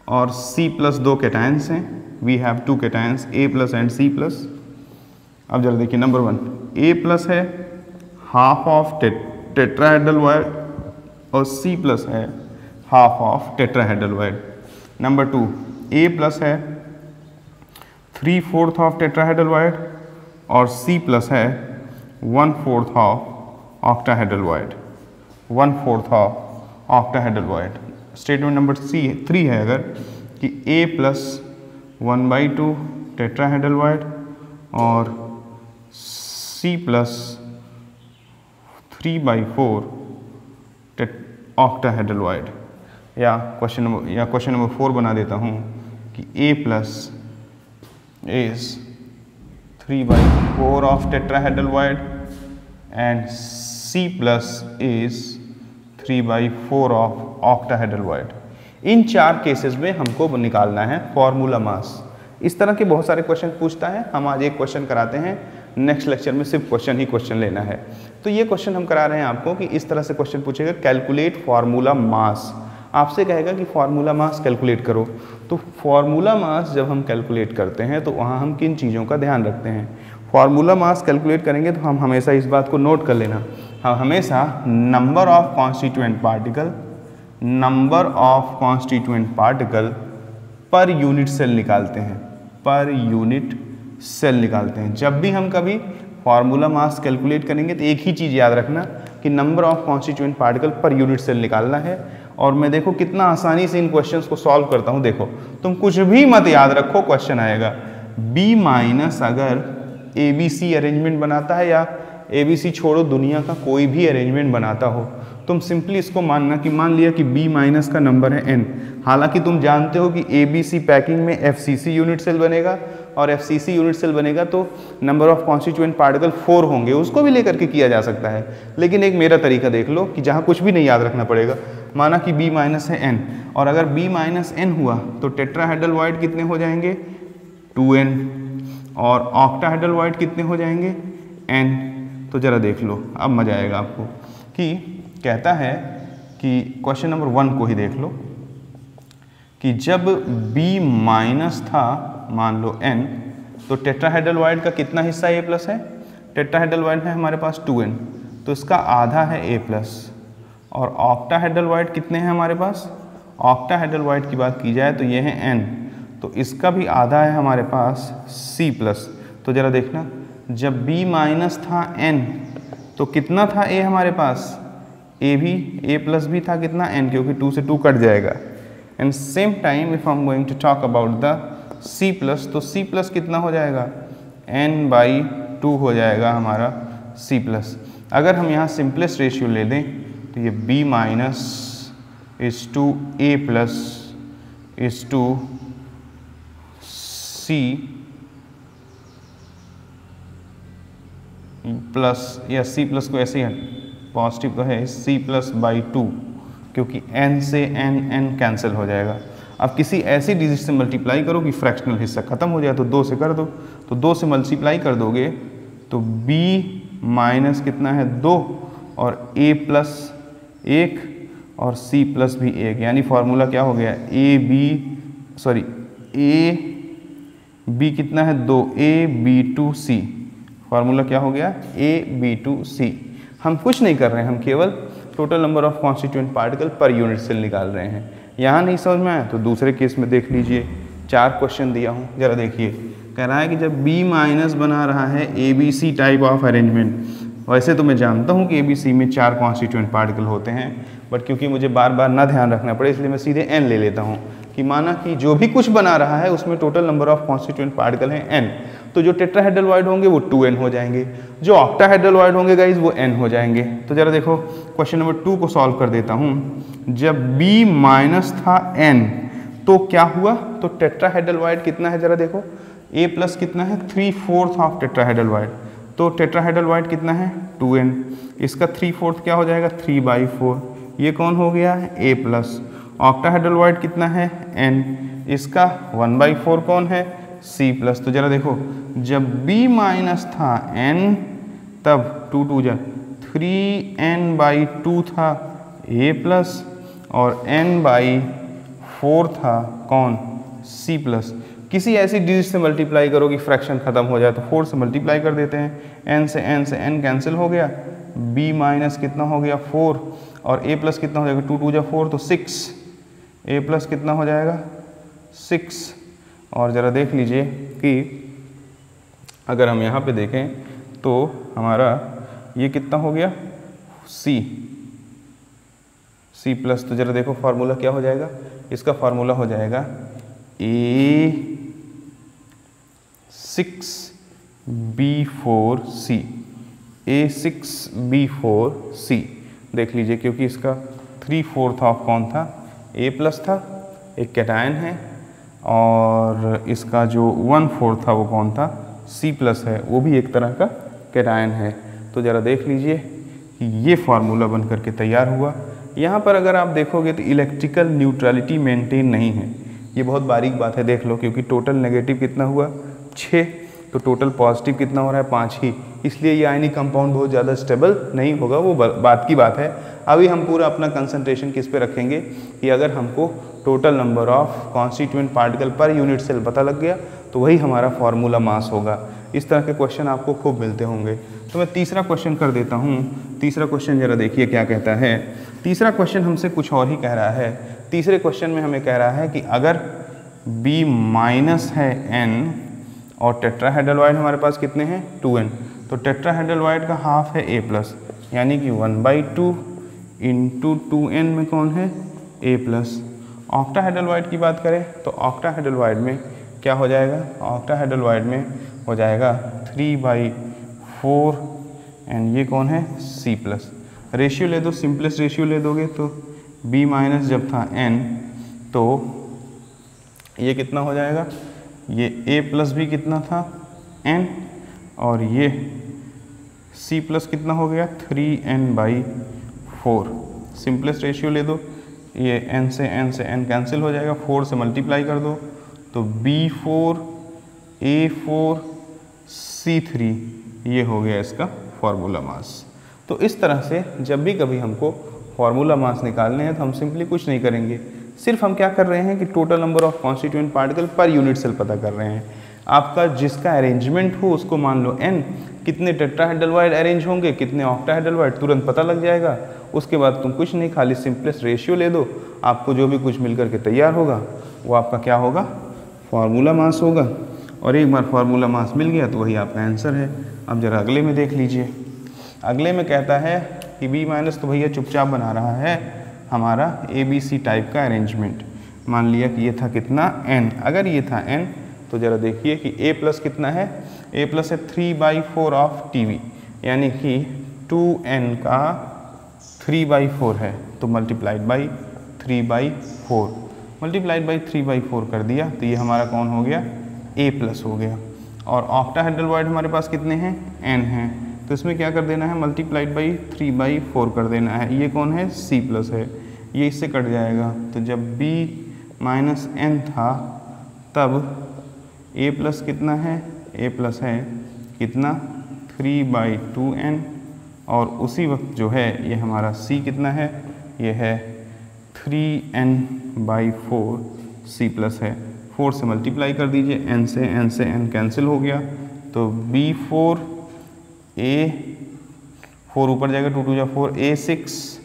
और C प्लस दो कैटायंस हैं। We have two cations A plus and C plus. अब जरा देखिए, नंबर 1 A प्लस है हाफ ऑफ टेट्राहेड्रल वायर और C प्लस है half of tetrahedral void. Number 2 A plus है 3/4 ऑफ टेट्राहेड्रल वायर और C प्लस है 1/4 of octahedral wire, 1/4 of octahedral wire. Statement number 3 है अगर कि A प्लस 1/2 टेट्राहेड्रल वायर और C प्लस 3/4 ऑक्टाहेड्रल वायर। या क्वेश्चन नंबर 4 बना देता हूँ कि A plus is 3/4 of tetrahedral wire and C plus is 3/4 of octahedral wire। In 4 cases में हमको निकालना है फॉर्मूला मास। इस तरह के बहुत सारे क्वेश्चन पूछता है। हम आज एक क्वेश्चन कराते हैं नेक्स्ट लेक्चर में सिर्फ क्वेश्चन ही क्वेश्चन लेना है। तो ये क्वेश्चन हम करा रहे हैं आपको कि इस तरह से क्वेश्चन पूछेगा, कैलकुलेट फार्मूला मास। आपसे कहेगा कि फार्मूला मास कैलकुलेट करो। तो फार्मूला मास जब हम कैलकुलेट करते हैं तो वहाँ हम किन चीज़ों का ध्यान रखते हैं? फार्मूला मास कैलकुलेट करेंगे तो हम हमेशा इस बात को नोट कर लेना, हम हमेशा number of constituent particle per unit cell निकालते हैं, पर यूनिट सेल निकालते हैं। जब भी हम कभी फार्मूला मास कैलकुलेट करेंगे तो एक ही चीज़ याद रखना कि number of constituent particle per unit cell निकालना है। और मैं देखो कितना आसानी से इन क्वेश्चंस को सॉल्व करता हूँ। देखो तुम कुछ भी मत याद रखो, क्वेश्चन आएगा बी माइनस अगर ABC अरेंजमेंट बनाता है या ABC छोड़ो दुनिया का कोई भी अरेंजमेंट बनाता हो, तुम सिंपली इसको मानना कि मान लिया कि B माइनस का नंबर है n। हालांकि तुम जानते हो कि ABC पैकिंग में FCC यूनिट सेल बनेगा और FCC यूनिट सेल बनेगा तो नंबर ऑफ कॉन्स्टिट्यूएंट पार्टिकल 4 होंगे, उसको भी लेकर के किया जा सकता है। लेकिन एक मेरा तरीका देख लो कि जहाँ कुछ भी नहीं याद रखना पड़ेगा। माना कि B माइनस है n और अगर B माइनस n हुआ तो टेट्राहेड्रल वाइड कितने हो जाएंगे? 2n। और ऑक्टाहेड्रल वाइड कितने हो जाएंगे? n। तो ज़रा देख लो, अब मजा आएगा आपको कि कहता है कि क्वेश्चन नंबर 1 को ही देख लो कि जब B माइनस था मान लो n, तो टेट्राहेड्रल वाइड का कितना हिस्सा A प्लस है? टेट्राहेड्रल वाइड है हमारे पास 2n, तो इसका आधा है A प्लस। और ऑक्टाहेड्रल वाइड कितने हैं हमारे पास? ऑक्टाहेड्रल वाइड की बात की जाए तो ये है n, तो इसका भी आधा है हमारे पास C प्लस। तो ज़रा देखना, जब B माइनस था n तो कितना था A हमारे पास? A भी A प्लस भी था कितना? n, क्योंकि 2 से 2 कट जाएगा। And same time if I am going to talk about the C plus, तो C प्लस कितना हो जाएगा? n/2 हो जाएगा हमारा C प्लस। अगर हम यहाँ सिंपलेस्ट रेशियो ले लें तो ये B minus is to A plus is to C plus, या C प्लस को ऐसे ही पॉजिटिव तो है C प्लस बाई 2, क्योंकि n से n कैंसिल हो जाएगा। अब किसी ऐसी डिजिट से मल्टीप्लाई करो कि फ्रैक्शनल हिस्सा खत्म हो जाए, तो 2 से कर दो, तो 2 से मल्टीप्लाई कर दोगे तो B माइनस कितना है? 2 और A प्लस 1 और C प्लस भी 1, यानी फार्मूला क्या हो गया? AB कितना है? 2 AB2C। फार्मूला क्या हो गया? AB2C। हम कुछ नहीं कर रहे हैं, हम केवल total number of constituent particle per unit cell निकाल रहे हैं। यहाँ नहीं समझ में आया तो दूसरे केस में देख लीजिए, 4 क्वेश्चन दिया हूँ, ज़रा देखिए। कह रहा है कि जब B माइनस बना रहा है ABC टाइप ऑफ अरेंजमेंट, वैसे तो मैं जानता हूँ कि ABC में 4 कॉन्स्टिट्यूएंट पार्टिकल होते हैं, बट क्योंकि मुझे बार बार ना ध्यान रखना पड़े इसलिए मैं सीधे n ले लेता हूँ कि माना कि जो भी कुछ बना रहा है उसमें total number of constituent particle हैं n, तो जो टेट्राहेड्रल वाइड होंगे वो 2n हो जाएंगे, जो ऑक्टाहेड्रल वाइड होंगे गाइज वो n हो जाएंगे। तो जरा देखो क्वेश्चन नंबर 2 को सॉल्व कर देता हूँ। जब B माइनस था n तो क्या हुआ? तो टेट्राहेड्रल वाइड कितना है? जरा देखो, A प्लस कितना है? 3/4 ऑफ टेट्राहेड्रल वाइड, तो टेट्राहेड्रल वाइड कितना है? 2n। इसका 3/4 क्या हो जाएगा? 3/4। ये कौन हो गया? A plus. ऑक्टाहेड्रल वाइड कितना है? n। इसका 1/4 कौन है? C plus. तो जरा देखो, जब B माइनस था n तब 2 2 जा 3n/2 था A प्लस और n/4 था कौन? C plus. किसी ऐसी डिजिट से मल्टीप्लाई करो कि फ्रैक्शन खत्म हो जाए, तो 4 से मल्टीप्लाई कर देते हैं, n से n कैंसिल हो गया, B माइनस कितना हो गया? 4 और A प्लस कितना हो जाएगा? 2 2 जा 4 तो 6, A प्लस कितना हो जाएगा? 6। और ज़रा देख लीजिए कि अगर हम यहाँ पे देखें तो हमारा ये कितना हो गया? C plus. तो ज़रा देखो फार्मूला क्या हो जाएगा? इसका फार्मूला हो जाएगा A6B4C, A6B4C। देख लीजिए, क्योंकि इसका 3/4 ऑफ कौन था? A प्लस था, एक कैटायन है, और इसका जो 1/4 था वो कौन था? C प्लस है, वो भी एक तरह का कैटायन है। तो ज़रा देख लीजिए कि ये फार्मूला बन करके तैयार हुआ। यहाँ पर अगर आप देखोगे तो इलेक्ट्रिकल न्यूट्रलिटी मेंटेन नहीं है, ये बहुत बारीक बात है, देख लो, क्योंकि टोटल नेगेटिव कितना हुआ? 6। तो टोटल पॉजिटिव कितना हो रहा है 5 ही, इसलिए ये आयनिक कंपाउंड बहुत ज़्यादा स्टेबल नहीं होगा, वो बात की बात है। अभी हम पूरा अपना कंसंट्रेशन किस पे रखेंगे कि अगर हमको total number of constituent particle per unit cell पता लग गया तो वही हमारा फार्मूला मास होगा। इस तरह के क्वेश्चन आपको खूब मिलते होंगे। तो मैं तीसरा क्वेश्चन कर देता हूँ। तीसरा क्वेश्चन जरा देखिए क्या कहता है। तीसरा क्वेश्चन हमसे कुछ और ही कह रहा है। तीसरे क्वेश्चन में हमें कह रहा है कि अगर B माइनस है N और टेट्राहेड्रल हमारे पास कितने हैं 2N, तो टेट्राहेड्रल का हाफ है A+, यानी कि 1/2 इंटू 2N में कौन है A+। ऑक्टाहेड्रल की बात करें तो ऑक्टाहेड्रल में क्या हो जाएगा, ऑक्टाहेड्रल में हो जाएगा 3/4 एंड ये कौन है C+। रेशियो ले दो, सिंपलेस्ट रेशियो ले दोगे तो B माइनस जब था N तो ये कितना हो जाएगा, ये A+ भी कितना था N और ये C+ कितना हो गया 3N/4। सिंपलेस्ट रेशियो ले दो, ये N से N कैंसिल हो जाएगा, 4 से मल्टीप्लाई कर दो तो B4 A4 C3 ये हो गया इसका फार्मूला मास। तो इस तरह से जब भी कभी हमको फार्मूला मास निकालने हैं तो हम सिंपली कुछ नहीं करेंगे, सिर्फ हम क्या कर रहे हैं कि total number of constituent particle per unit cell पता कर रहे हैं। आपका जिसका अरेंजमेंट हो उसको मान लो N, कितने टेट्राहेड्रल अरेंज होंगे, कितने ऑक्टाहेड्रल तुरंत पता लग जाएगा। उसके बाद तुम कुछ नहीं, खाली सिंपलेस्ट रेशियो ले दो, आपको जो भी कुछ मिल करके तैयार होगा वो आपका क्या होगा फार्मूला मास होगा। और एक बार फार्मूला मास मिल गया तो वही आपका आंसर है। अब जरा अगले में देख लीजिए। अगले में कहता है कि B माइनस तो भैया चुपचाप बना रहा है हमारा ABC टाइप का अरेंजमेंट। मान लिया कि ये था कितना N, अगर ये था N तो ज़रा देखिए कि A+ कितना है, A+ है 3/4 ऑफ TV, यानी कि 2N का 3/4 है तो मल्टीप्लाइड बाई 3/4, मल्टीप्लाइड बाई 3/4 कर दिया तो ये हमारा कौन हो गया A+ हो गया। और ऑक्टाहेड्रल हमारे पास कितने हैं N हैं, तो इसमें क्या कर देना है मल्टीप्लाइड बाई 3/4 कर देना है। ये कौन है C+ है, ये इससे कट जाएगा। तो जब B माइनस N था तब A+ कितना है, A+ है कितना 3/2N और उसी वक्त जो है ये हमारा C कितना है, ये है 3N/4 C+ है। 4 से मल्टीप्लाई कर दीजिए, N से N कैंसिल हो गया तो B4 A4 ऊपर जाएगा 2 2 4 A6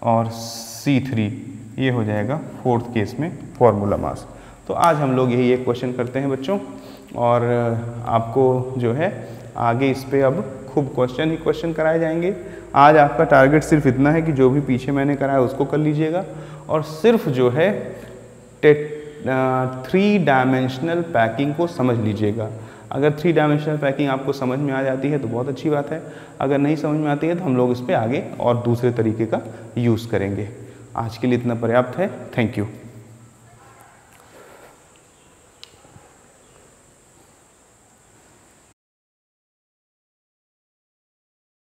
और C3 ये हो जाएगा फोर्थ केस में फार्मूला मास। तो आज हम लोग यही एक क्वेश्चन करते हैं बच्चों, और आपको जो है आगे इस पे अब खूब क्वेश्चन ही क्वेश्चन कराए जाएंगे। आज आपका टारगेट सिर्फ इतना है कि जो भी पीछे मैंने कराया उसको कर लीजिएगा, और सिर्फ जो है 3 डायमेंशनल पैकिंग को समझ लीजिएगा। अगर 3 डायमेंशनल पैकिंग आपको समझ में आ जाती है तो बहुत अच्छी बात है, अगर नहीं समझ में आती है तो हम लोग इस पे आगे और दूसरे तरीके का यूज़ करेंगे। आज के लिए इतना पर्याप्त है। Thank you.